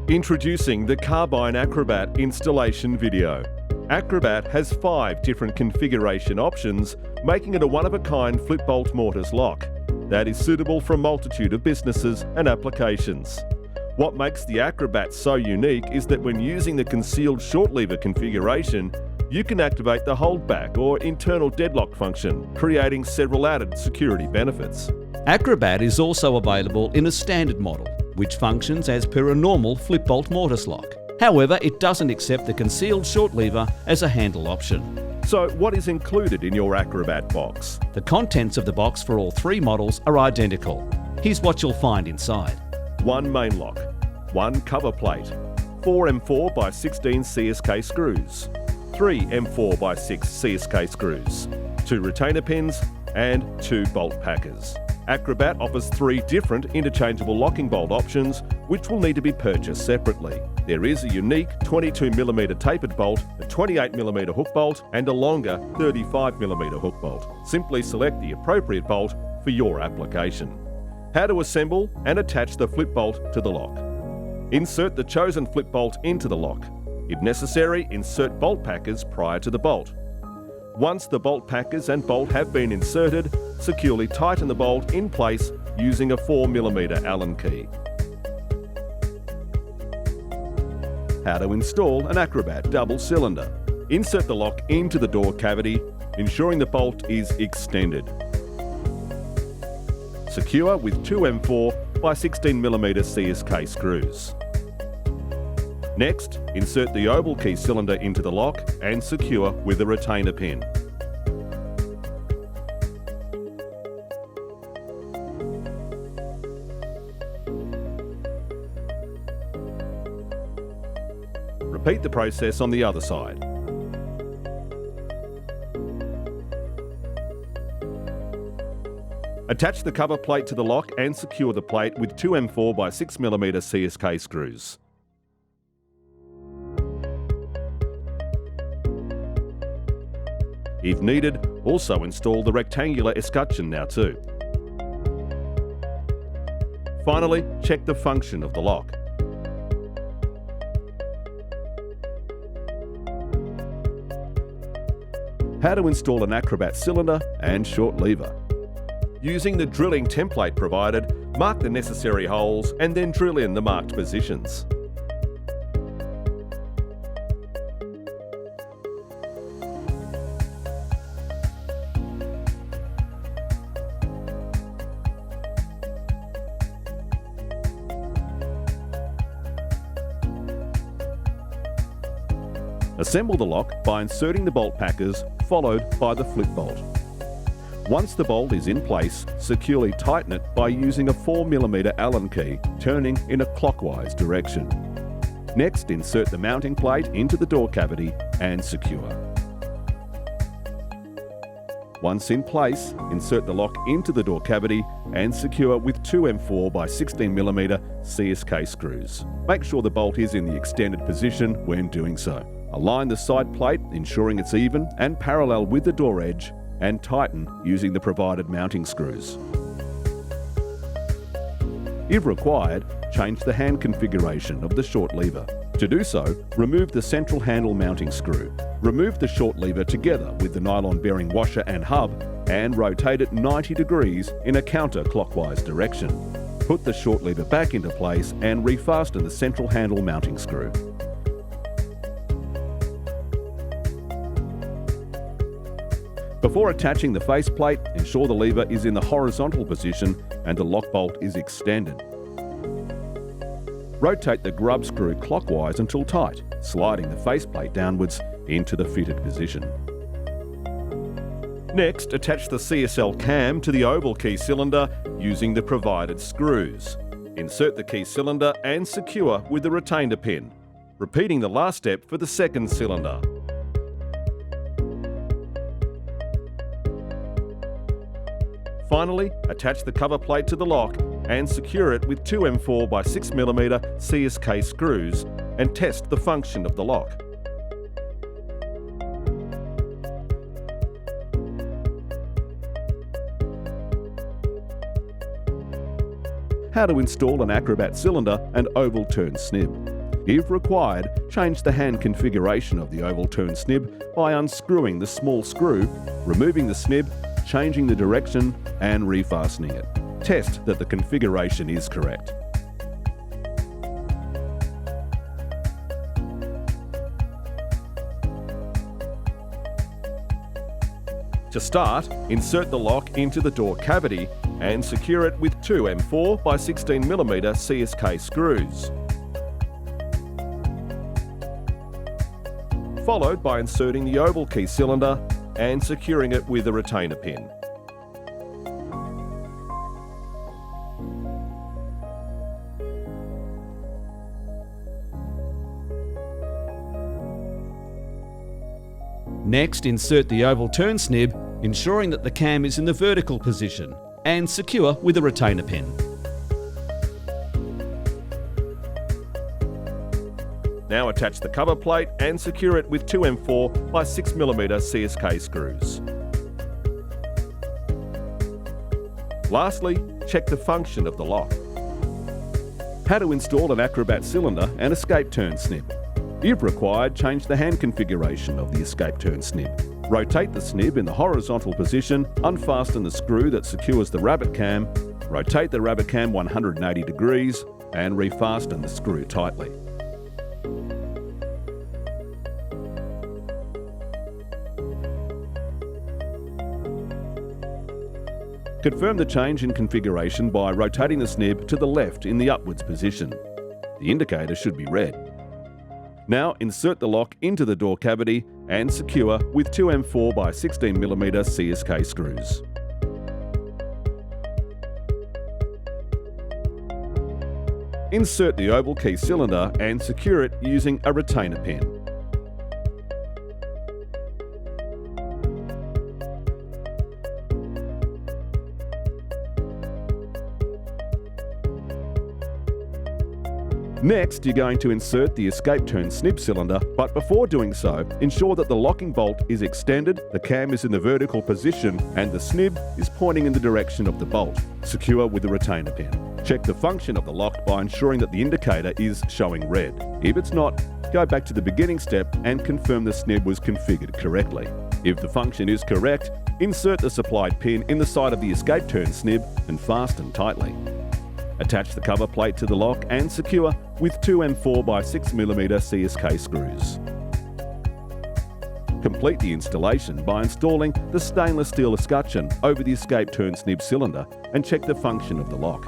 Introducing the Carbine Acrobat installation video. Acrobat has 5 different configuration options, making it a one-of-a-kind flip bolt mortise lock that is suitable for a multitude of businesses and applications. What makes the Acrobat so unique is that when using the concealed short lever configuration, you can activate the holdback or internal deadlock function, creating several added security benefits. Acrobat is also available in a standard model, which functions as per a normal flip bolt mortise lock. However, it doesn't accept the concealed short lever as a handle option. So what is included in your Acrobat box? The contents of the box for all 3 models are identical. Here's what you'll find inside. 1 main lock, 1 cover plate, 4 M4 by 16 CSK screws, 3 M4 by 6 CSK screws, 2 retainer pins and 2 bolt packers. Acrobat offers 3 different interchangeable locking bolt options which will need to be purchased separately. There is a unique 22mm tapered bolt, a 28mm hook bolt and a longer 35mm hook bolt. Simply select the appropriate bolt for your application. How to assemble and attach the flip bolt to the lock. Insert the chosen flip bolt into the lock. If necessary, insert bolt packers prior to the bolt. Once the bolt packers and bolt have been inserted, securely tighten the bolt in place using a 4mm Allen key. How to install an Acrobat double cylinder. Insert the lock into the door cavity, ensuring the bolt is extended. Secure with 2 M4 by 16mm CSK screws. Next, insert the oval key cylinder into the lock and secure with a retainer pin. Repeat the process on the other side. Attach the cover plate to the lock and secure the plate with 2 M4 by 6mm CSK screws. If needed, also install the rectangular escutcheon now too. Finally, check the function of the lock. How to install an Acrobat cylinder and short lever. Using the drilling template provided, mark the necessary holes and then drill in the marked positions. Assemble the lock by inserting the bolt packers, followed by the flip bolt. Once the bolt is in place, securely tighten it by using a 4mm Allen key, turning in a clockwise direction. Next, insert the mounting plate into the door cavity and secure. Once in place, insert the lock into the door cavity and secure with 2 M4 by 16mm CSK screws. Make sure the bolt is in the extended position when doing so. Align the side plate, ensuring it's even and parallel with the door edge, and tighten using the provided mounting screws. If required, change the hand configuration of the short lever. To do so, remove the central handle mounting screw. Remove the short lever together with the nylon bearing washer and hub and rotate it 90 degrees in a counterclockwise direction. Put the short lever back into place and refasten the central handle mounting screw. Before attaching the faceplate, ensure the lever is in the horizontal position and the lock bolt is extended. Rotate the grub screw clockwise until tight, sliding the faceplate downwards into the fitted position. Next, attach the CSL cam to the oval key cylinder using the provided screws. Insert the key cylinder and secure with the retainer pin, repeating the last step for the second cylinder. Finally, attach the cover plate to the lock and secure it with 2 M4 by 6mm CSK screws and test the function of the lock. how to install an Acrobat cylinder and oval turn snib. If required, change the hand configuration of the oval turn snib by unscrewing the small screw, removing the snib, changing the direction and refastening it. Test that the configuration is correct. To start, insert the lock into the door cavity and secure it with two M4 by 16mm CSK screws. Followed by inserting the oval key cylinder and securing it with a retainer pin. Next, insert the oval turn snib, ensuring that the cam is in the vertical position, and secure with a retainer pin. Now attach the cover plate and secure it with two M4 by 6mm CSK screws. Lastly, check the function of the lock. How to install an Acrobat cylinder and escape turn snib. If required, change the hand configuration of the escape turn snib. Rotate the snib in the horizontal position, unfasten the screw that secures the rabbit cam, rotate the rabbit cam 180 degrees and refasten the screw tightly. Confirm the change in configuration by rotating the snib to the left in the upwards position. The indicator should be red. Now insert the lock into the door cavity and secure with two M4 by 16mm CSK screws. Insert the oval key cylinder and secure it using a retainer pin. Next, you're going to insert the escape turn snib cylinder, but before doing so, ensure that the locking bolt is extended, the cam is in the vertical position, and the snib is pointing in the direction of the bolt. Secure with a retainer pin. Check the function of the lock by ensuring that the indicator is showing red. If it's not, go back to the beginning step and confirm the snib was configured correctly. If the function is correct, insert the supplied pin in the side of the escape turn snib and fasten tightly. Attach the cover plate to the lock and secure with two M4 by 6mm CSK screws. Complete the installation by installing the stainless steel escutcheon over the escape turn snib cylinder and check the function of the lock.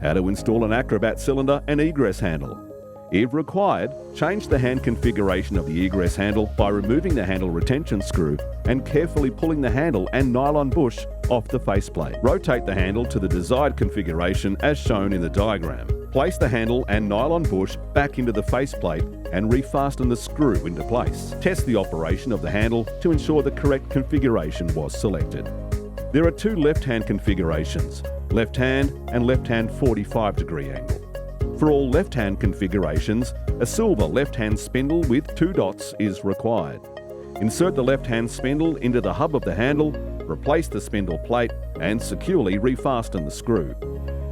How to install an Acrobat cylinder and egress handle. If required, change the hand configuration of the egress handle by removing the handle retention screw and carefully pulling the handle and nylon bush off the faceplate. Rotate the handle to the desired configuration as shown in the diagram. Place the handle and nylon bush back into the faceplate and refasten the screw into place. Test the operation of the handle to ensure the correct configuration was selected. There are two left-hand configurations, left hand and left-hand 45-degree angle. For all left-hand configurations, a silver left-hand spindle with two dots is required. Insert the left-hand spindle into the hub of the handle, replace the spindle plate and securely refasten the screw.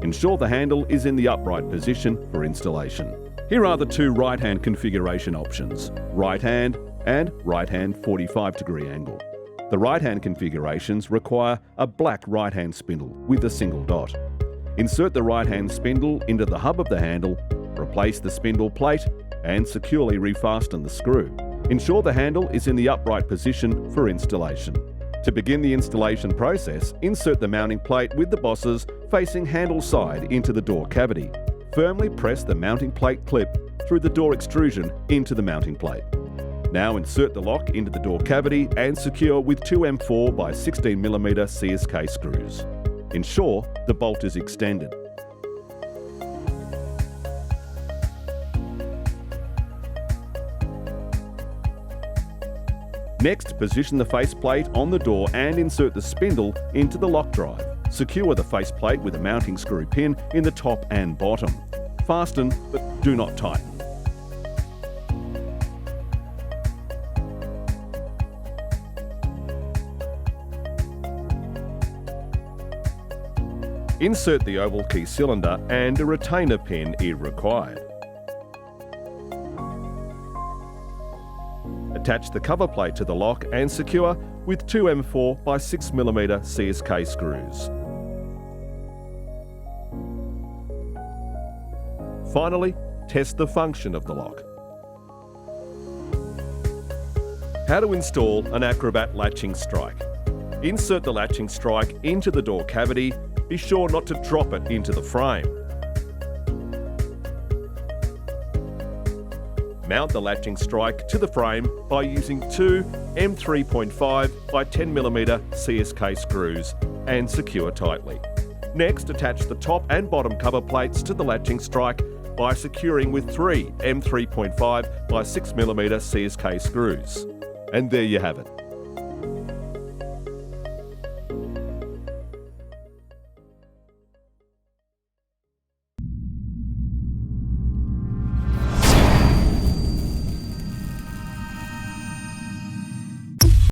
Ensure the handle is in the upright position for installation. Here are the two right-hand configuration options, right hand and right-hand 45-degree angle. The right-hand configurations require a black right-hand spindle with a single dot. Insert the right-hand spindle into the hub of the handle, replace the spindle plate and securely refasten the screw. Ensure the handle is in the upright position for installation. To begin the installation process, insert the mounting plate with the bosses facing handle side into the door cavity. Firmly press the mounting plate clip through the door extrusion into the mounting plate. Now insert the lock into the door cavity and secure with two M4 by 16mm CSK screws. Ensure the bolt is extended. Next, position the faceplate on the door and insert the spindle into the lock drive. Secure the faceplate with a mounting screw pin in the top and bottom. Fasten, but do not tighten. Insert the oval key cylinder and a retainer pin if required. Attach the cover plate to the lock and secure with two M4 by 6mm CSK screws. Finally, test the function of the lock. How to install an Acrobat latching strike. Insert the latching strike into the door cavity. Be sure not to drop it into the frame. Mount the latching strike to the frame by using two M3.5 by 10mm CSK screws and secure tightly. Next, attach the top and bottom cover plates to the latching strike by securing with three M3.5 by 6mm CSK screws. And there you have it.